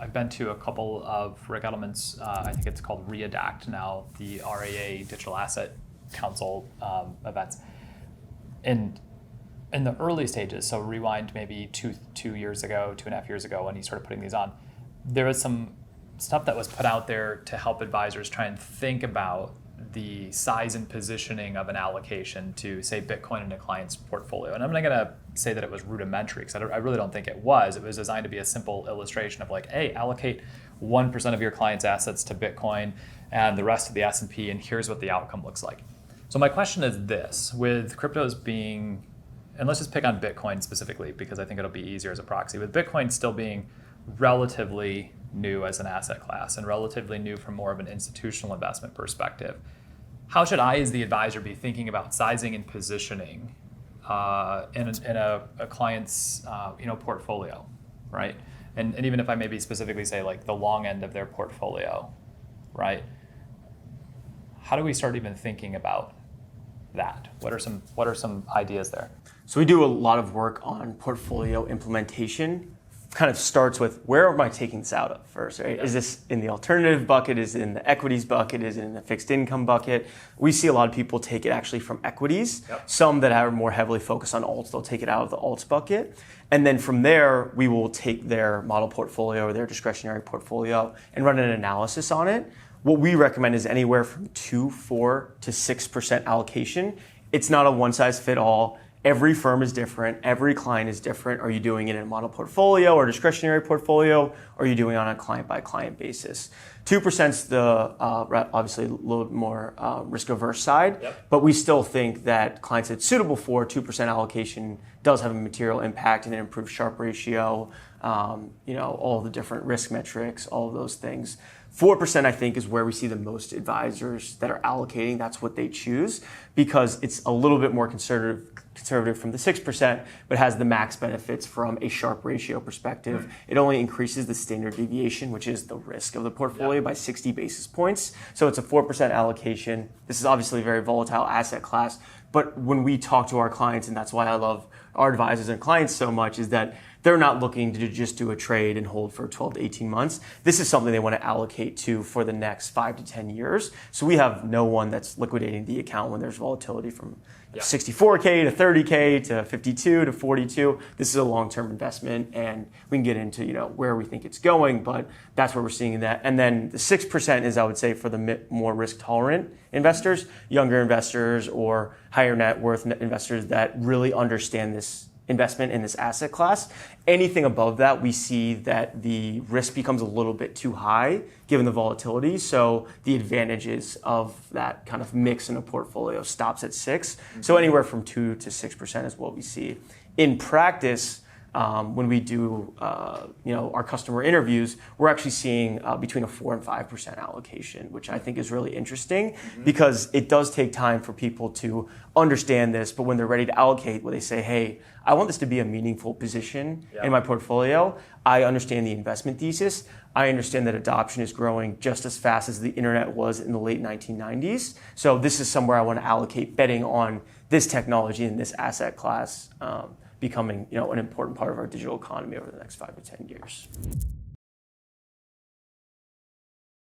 I've been to a couple of Rick Edelman's, I think it's called Readact now, the RIA Digital Asset Council events. And in the early stages, so rewind maybe two years ago, 2.5 years ago when he started putting these on, there was some stuff that was put out there to help advisors try and think about the size and positioning of an allocation to, say, Bitcoin in a client's portfolio. And I'm not going to say that it was rudimentary, because I really don't think it was. It was designed to be a simple illustration of like, hey, allocate 1% of your client's assets to Bitcoin and the rest of the S&P, and here's what the outcome looks like. So my question is this: with cryptos being, and let's just pick on Bitcoin specifically, because I think it'll be easier as a proxy, with Bitcoin still being relatively new as an asset class and relatively new from more of an institutional investment perspective, how should I, as the advisor, be thinking about sizing and positioning in a client's portfolio, right? And even if I maybe specifically say like the long end of their portfolio, right? How do we start even thinking about that? What are some ideas there? So we do a lot of work on portfolio implementation. Kind of starts with, where am I taking this out of first, right? Yeah. Is this in the alternative bucket? Is it in the equities bucket? Is it in the fixed income bucket? We see a lot of people take it actually from equities. Yep. Some that are more heavily focused on alts, they'll take it out of the alts bucket. And then from there, we will take their model portfolio or their discretionary portfolio and run an analysis on it. What we recommend is anywhere from 4 to 6% allocation. It's not a one size fit all. Every firm is different. Every client is different. Are you doing it in a model portfolio or discretionary portfolio? Or are you doing it on a client-by-client basis? 2% is the obviously a little more risk-averse side, yep. But we still think that clients it's suitable for 2% allocation does have a material impact and an improved Sharpe ratio, all the different risk metrics, all of those things. 4%, I think, is where we see the most advisors that are allocating. That's what they choose because it's a little bit more conservative from the 6%, but has the max benefits from a Sharpe ratio perspective. Mm. It only increases the standard deviation, which is the risk of the portfolio, by 60 basis points. So it's a 4% allocation. This is obviously a very volatile asset class, but when we talk to our clients, and that's why I love our advisors and clients so much, is that they're not looking to just do a trade and hold for 12 to 18 months. This is something they want to allocate to for the next 5 to 10 years. So we have no one that's liquidating the account when there's volatility from 64K to 30K to 52 to 42. This is a long-term investment, and we can get into where we think it's going, but that's where we're seeing that. And then the 6% is, I would say, for the more risk-tolerant investors, younger investors, or higher net worth investors that really understand this investment in this asset class. Anything above that, we see that the risk becomes a little bit too high given the volatility. So the advantages of that kind of mix in a portfolio stops at 6. Mm-hmm. So anywhere from 2 to 6% is what we see. In practice, when we do our customer interviews, we're actually seeing between a 4 and 5% allocation, which I think is really interesting, mm-hmm. because it does take time for people to understand this. But when they're ready to allocate, where they say, hey, I want this to be a meaningful position in my portfolio. I understand the investment thesis. I understand that adoption is growing just as fast as the internet was in the late 1990s. So this is somewhere I want to allocate, betting on this technology and this asset class becoming an important part of our digital economy over the next 5 to 10 years.